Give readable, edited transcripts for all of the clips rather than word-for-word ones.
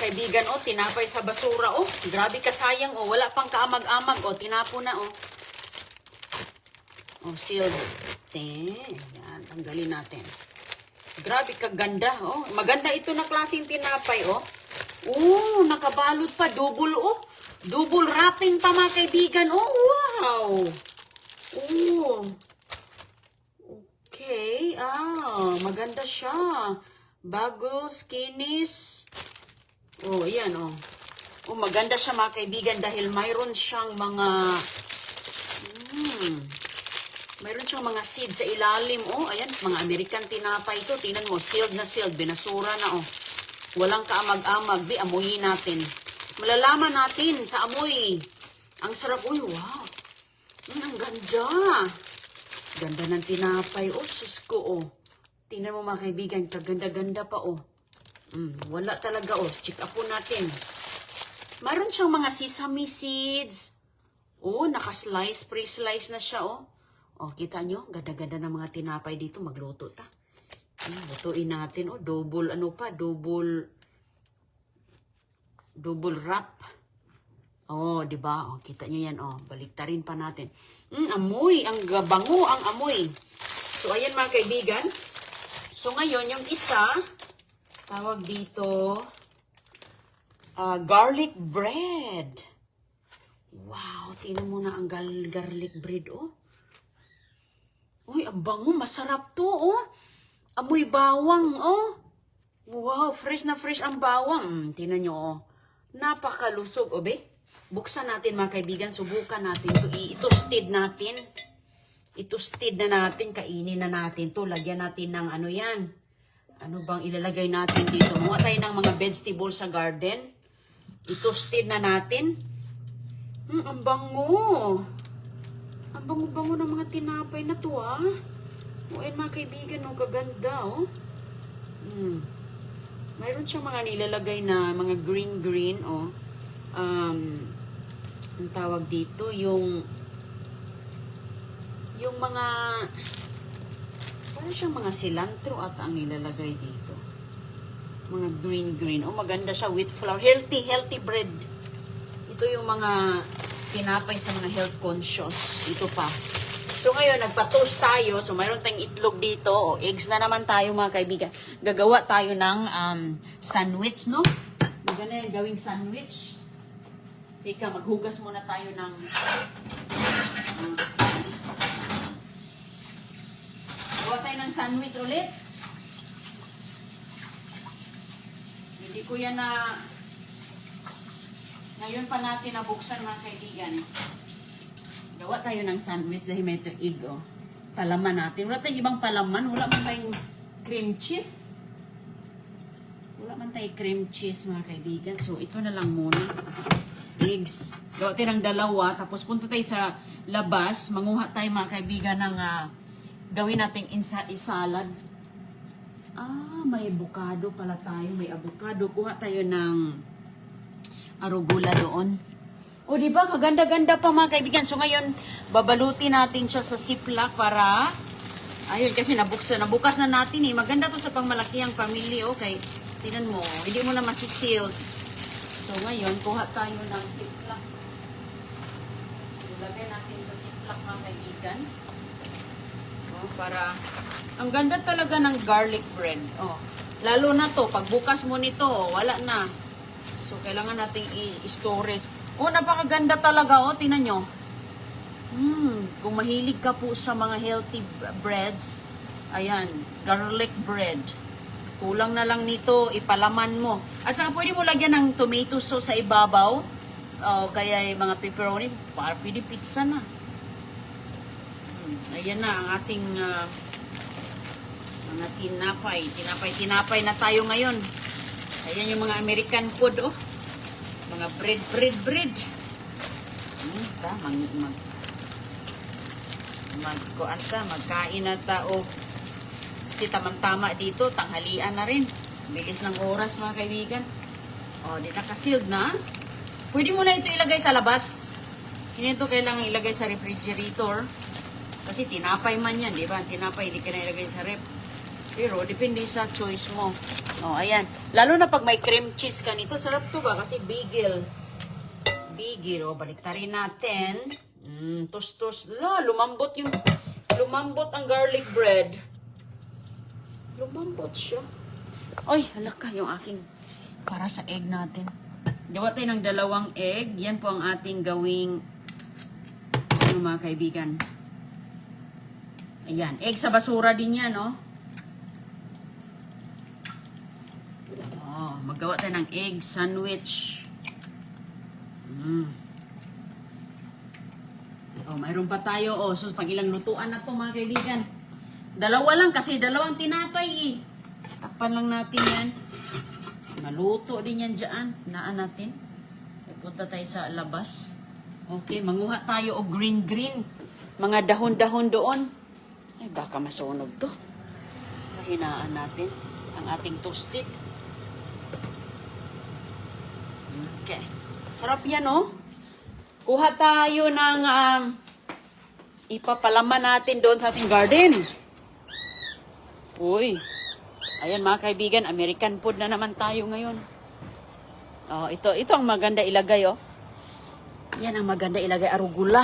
kaibigan, oh, tinapay sa basura, oh. Grabe ka sayang, oh. Wala pang kaamag-amag, oh. Tinapo na, oh. Oh, sealed. Yan, tanggalin natin. Grabe ka ganda, oh. Maganda ito na klaseng tinapay, oh. Oh, nakabalot pa, double, oh. Double wrapping pa, mga kaibigan, oh. Wow. Oh. Okay, maganda siya. Bago, skinis. Oh, ayan, oh. Oh, maganda siya, mga kaibigan, dahil mayroon siyang mga, mayroon siyang mga seed sa ilalim, oh. Ayan, mga American tinapay ito. Tingnan mo, sealed na sealed, binasura na, oh. Walang kaamag-amag. Di, amuyin natin. Malalaman natin sa amoy. Ang sarap, uy, wow. Ang ganda. Ganda ng tinapay, oh, sus ko, oh. Tingnan mo, mga kaibigan, kaganda-ganda pa, oh. Wala talaga, oh. Check up po natin. Mayroon siyang mga sesame seeds. Oh, naka-slice, pre-slice na siya, oh. Oh, kita nyo? Ganda-ganda ng mga tinapay dito. Magluto ta. Lutuin natin, oh. Double, double wrap. Oh, diba? Oh, kita nyo yan, oh. Baliktarin pa natin. Amoy. Ang bango ang amoy. So, ayan, mga kaibigan. So, ngayon, yung isa, tawag dito, garlic bread. Wow, tingnan mo na ang garlic bread, oh. Uy, ang bango, masarap to, oh. Amoy bawang, oh. Wow, fresh na fresh ang bawang. Tingnan nyo, oh. Napakalusog, oh, be. Buksan natin, mga kaibigan, subukan natin to. I-toasted natin. I-toasted na natin, kainin na natin to. Lagyan natin ng ano yan. Ano bang ilalagay natin dito? Mga tayo ng mga vegetables sa garden. I-toasted na natin. Ang bango. Ang bango-bango ng mga tinapay na to, ah. O, ayun, mga kaibigan, oh, kaganda, oh. Mayroon siyang mga nilalagay na mga green, oh. Ang tawag dito, yung mga, parang siyang mga cilantro at ang nilalagay dito. Mga green. Oh, maganda siya with flour. Healthy bread. Ito yung mga tinapay sa mga health conscious. Ito pa. So, ngayon, nagpa-toast tayo. So, mayroon tayong itlog dito. O, eggs na naman tayo, mga kaibigan. Gagawa tayo ng sandwich, no? Maganda yung gawing sandwich. Teka, maghugas muna tayo ng gawa tayo ng sandwich ulit. Hindi ko yan na ngayon pa natin nabuksan, mga kaibigan. Gawa tayo ng sandwich dahil may ito egg, oh. Palaman natin. Wala tayong ibang palaman. Wala man tayong cream cheese. Wala man tayong cream cheese, mga kaibigan. So, ito na lang muna. Eggs. Gawa tayo ng dalawa. Tapos punta tayo sa labas. Manguha tayo, mga kaibigan, ng gawin nating salad. May avocado pala tayo. May avocado. Kuha tayo ng arugula doon. O, diba? Kaganda-ganda pa, mga kaibigan. So, ngayon, babalutin natin siya sa ziplock para, ayun, kasi nabukas na natin, eh. Maganda to sa pangmalakihang pamilya, okay? Tingnan mo, hindi mo na masisealed. So, ngayon, kuha tayo ng ziplock. Ilagay natin sa ziplock, mga kaibigan. O, para, ang ganda talaga ng garlic bread. O, lalo na to, pagbukas mo nito, wala na. So, kailangan natin i-storage. Oh, napakaganda talaga, oh. Tingnan nyo. Kung mahilig ka po sa mga healthy breads, ayan, garlic bread. Kulang na lang nito, ipalaman mo. At saka pwede mo lagyan ng tomato sauce sa ibabaw. Kaya yung mga pepperoni, para pwede pizza na. Ayan na, ang ating mga tinapay. Tinapay na tayo ngayon. Ayan yung mga American food, oh. Mga bread. Magkain na tao. Kasi tamang-tama dito, tanghalian na rin. Bilis ng oras, mga kaibigan. O, di naka-sealed na. Pwede mo na ito ilagay sa labas. Hindi ito kailangan ilagay sa refrigerator. Kasi tinapay man yan, di ba? Tinapay, hindi ka na ilagay sa ref. Pero, depende sa choice mo. Oh, ayan. Lalo na pag may cream cheese ka nito, sarap to ba? Kasi bigel. Bigel. O, baliktarin natin. Tos-tos. Lumambot ang garlic bread. Lumambot siya. Ay, halaka yung aking para sa egg natin. Gawa tayo ng 2 egg. Yan po ang ating gawing mga kaibigan. Ayan. Egg sa basura din yan, no? Oh, maggawa tayo ng egg sandwich. Oh, mayroon pa tayo. Oh, so pag ilang lutuan na to mga kaibigan. 2 lang kasi 2 tinapay eh. Takpan lang natin yan. Maluto din yan dyan. Naan natin. Punta tayo sa labas. Okay, manguha tayo o green. Mga dahon-dahon doon. Ay, baka masunog to. Pahinaan natin ang ating toasted. Okay. Sarap yan, oh. Kuha tayo ng ipapalaman natin doon sa ating garden. Uy. Ayan mga kaibigan, American food na naman tayo ngayon. Oh, ito ang maganda ilagay, oh. Yan ang maganda ilagay, arugula.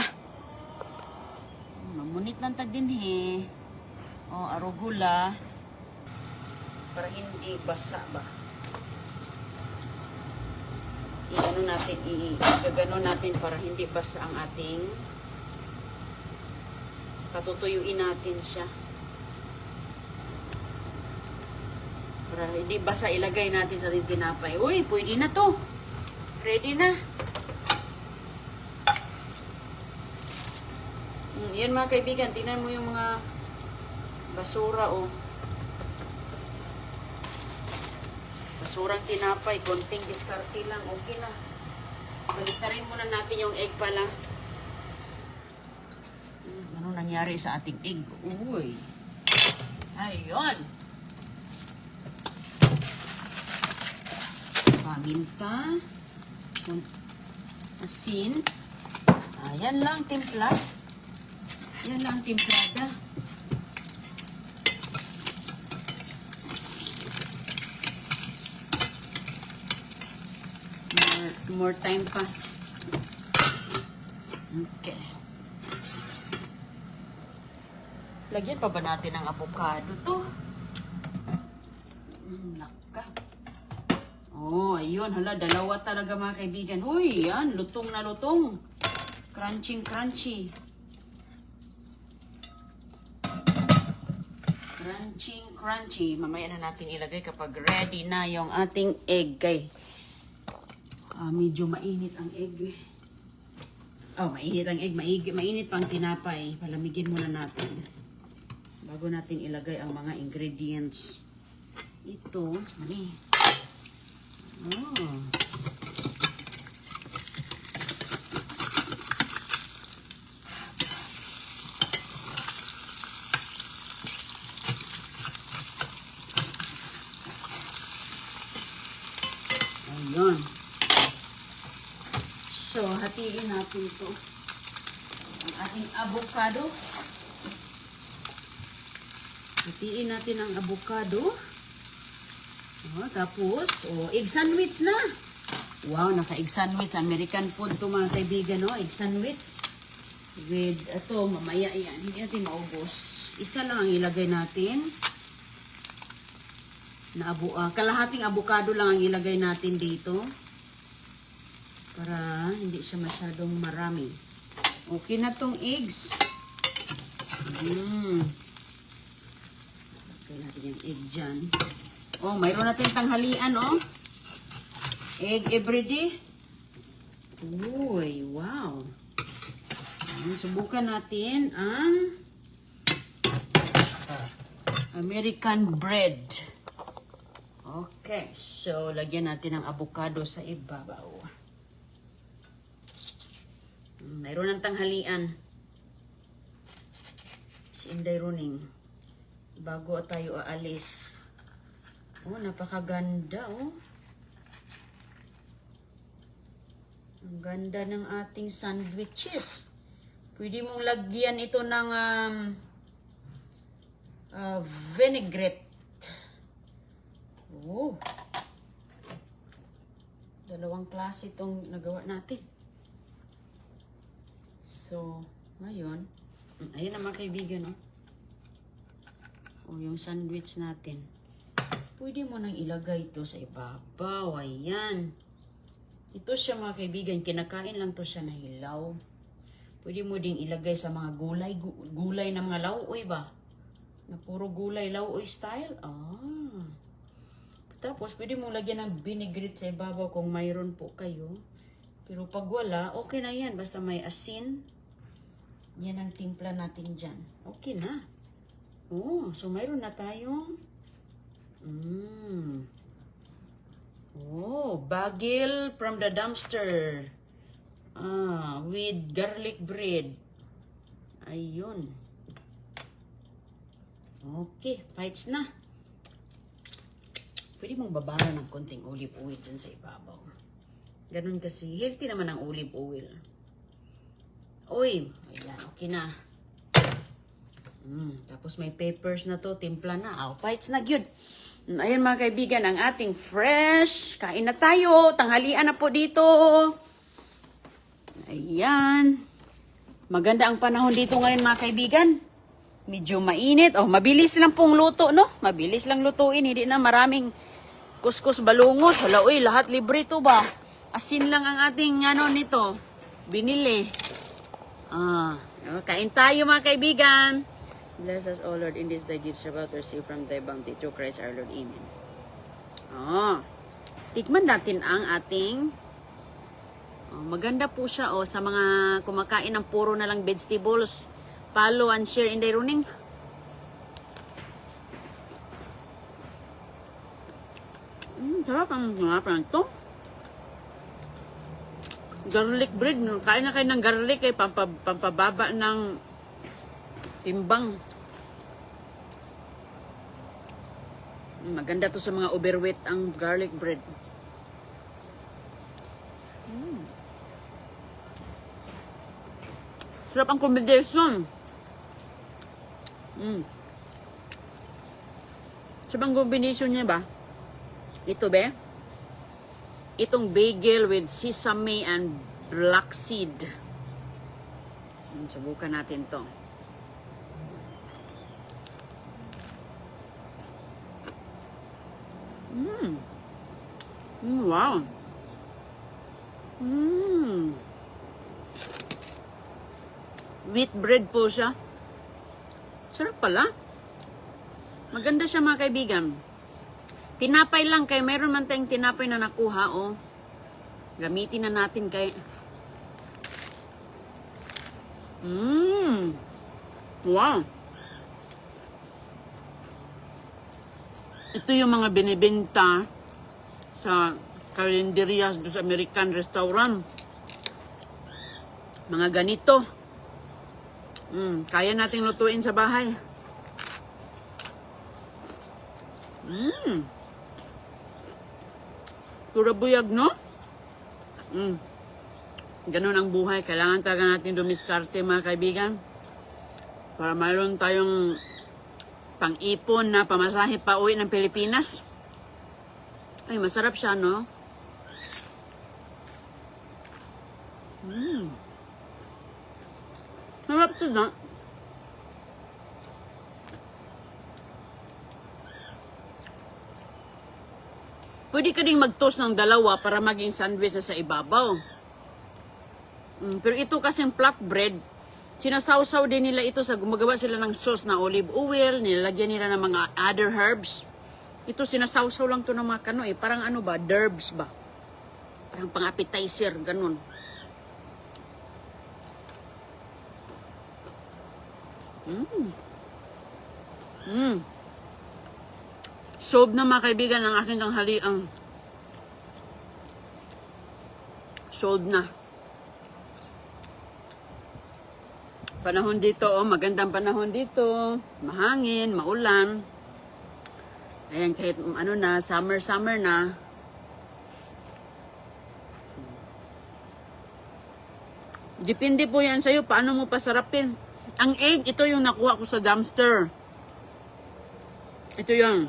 Mamunit lang tag din, he. Oh, arugula. Para hindi basa ba. Gagano natin para hindi basa ang ating patutuyuin natin siya. Para hindi basa ilagay natin sa ating tinapay. Uy, pwede na to. Ready na. Yan mga kaibigan, tingnan mo yung mga basura, oh. Basurang tinapay, konting diskarte lang, okay na. Baliktarin muna natin yung egg pala. Ano nangyari sa ating egg? Uy. Ayun. Paminta. Asin. Ayan lang, timpla. Yan lang, timplada. More time pa. Okay. Lagyan pa ba natin ng avocado to? Laka. Oh, ayun. Hala, 2 talaga mga kaibigan. Uy, yan. Lutong na lutong. Crunching. Crunchy. Mamaya na natin ilagay kapag ready na yung ating egg, kay medyo mainit ang egg. Oh, mainit ang egg. Mainit pang tinapay. Palamigin muna natin. Bago natin ilagay ang mga ingredients. Ito. Sorry. Oh. Ayun. So, hatiin natin ito. Ang ating avocado. Hatiin natin ang avocado. Oh, tapos, egg sandwich na. Wow, naka-egg sandwich. American food to mga kaibigan, no? Egg sandwich. With, ito, mamaya yan. Hindi natin maubos. Isa lang ang ilagay natin. Kalahating avocado lang ang ilagay natin dito. Para hindi siya masyadong marami. Okay na tong eggs. Okay natin yung egg dyan. Oh, mayroon natin tanghalian, oh. Egg everyday. Uy, wow. Subukan natin ang American bread. Okay, so lagyan natin ng avocado sa ibabaw. Mayroon ng tanghalian. Si Inday Runing. Bago tayo aalis. Oh, napakaganda, oh. Ang ganda ng ating sandwiches. Pwede mong lagyan ito ng vinaigrette. Oh. Dalawang klase itong nagawa natin. So, ngayon, ayun na mga kaibigan, no? O, yung sandwich natin. Pwede mo nang ilagay ito sa ibabaw. Ayan. Ito siya mga kaibigan. Kinakain lang to siya na hilaw. Pwede mo ding ilagay sa mga gulay. Gulay na mga lauoy ba? Na puro gulay lauoy style. Ah. Tapos, pwede mo lagyan ng vinaigrette sa ibabaw kung mayroon po kayo. Pero pag wala, okay na yan. Basta may asin. Yan ang timpla natin dyan. Okay na. Oh, so mayroon na tayong oh, bagel from the dumpster. With garlic bread. Ayun. Okay, bites na. Pwede mong babaran ng konting olive oil dyan sa ibabaw. Ganun kasi. Healthy naman ang olive oil. Oy, ayan, okay na. Tapos may peppers na to, timpla na. Bites na, good. Ayan mga kaibigan, ang ating fresh. Kain na tayo. Tanghalian na po dito. Ayan. Maganda ang panahon dito ngayon mga kaibigan. Medyo mainit. Oh, mabilis lang pong luto, no? Mabilis lang lutuin. Hindi na maraming kuskus balungos. Hala, uy, lahat libre to ba? Asin lang ang ating nito. Binili. Kain tayo mga kaibigan. Bless us, O Lord, in this thy gifts about to receive from thy bounty through Christ our Lord. Amen. Tikman natin ang ating maganda po siya sa mga kumakain ng puro na lang vegetables. Follow and share in the running. Sarap ang ito. Garlic bread. Kain na kayo ng garlic pampababa ng timbang. Maganda to sa mga overweight ang garlic bread. Sarap ang combination. Sarap ang combination niya ba? Ito be? Itong bagel with sesame and black seed. Subukan natin to. Wow. Wheat bread po siya. Sarap pala. Maganda siya mga kaibigan. Tinapay lang kay mayroon man tayong tinapay na nakuha Gamitin na natin kay Wow. Ito yung mga binibenta sa kalenderias do sa American restaurant. Mga ganito. Kaya nating lutuin sa bahay. Pura buyag, no? Ganun ang buhay. Kailangan talaga natin dumiskarte, mga kaibigan. Para mayroon tayong pang-ipon na pamasahe pa uwi ng Pilipinas. Ay, masarap siya, no? Sarap to na. Pwede ka ding mag-toast ng dalawa para maging sandwich na sa ibabaw. Pero ito kasing flatbread, sinasawsaw din nila ito sa gumagawa sila ng sauce na olive oil, nilalagyan nila ng mga other herbs. Ito sinasawsaw lang to ng mga parang ano ba, derbs ba? Parang pang-appetizer, ganun. Sob na mga kaibigan ang aking tanghaliang. Sold na. Panahon dito, magandang panahon dito. Mahangin, maulan. Ayan, kahit summer na. Depende po yan sa'yo, paano mo pasarapin. Ang egg, ito yung nakuha ko sa dumpster. Ito yung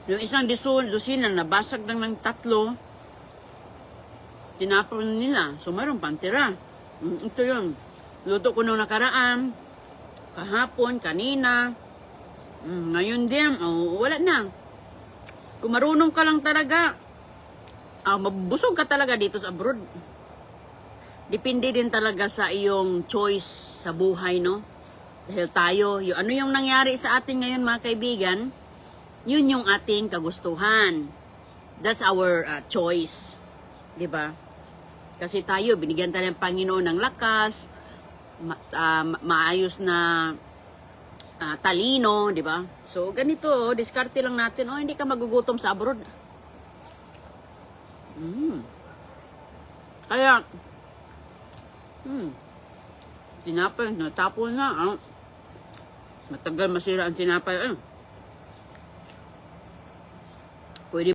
Yung isang dosina, nabasag lang ng 3, tinapon nila. So, mayroon pang tira. Ito yun. Luto ko nung nakaraan, kahapon, kanina. Ngayon din, wala na. Kung marunong ka lang talaga, mabusog ka talaga dito sa abroad. Depende din talaga sa iyong choice sa buhay, no? Dahil tayo, ano yung nangyari sa atin ngayon, mga kaibigan, yun yung ating kagustuhan. That's our choice. 'Di ba? Kasi tayo, binigyan tayo ng Panginoon ng lakas, maayos na talino, 'di ba? So, ganito, diskarte lang natin, hindi ka magugutom sa abroad. Kaya, tinapay, natapon na, matagal masira ang tinapay.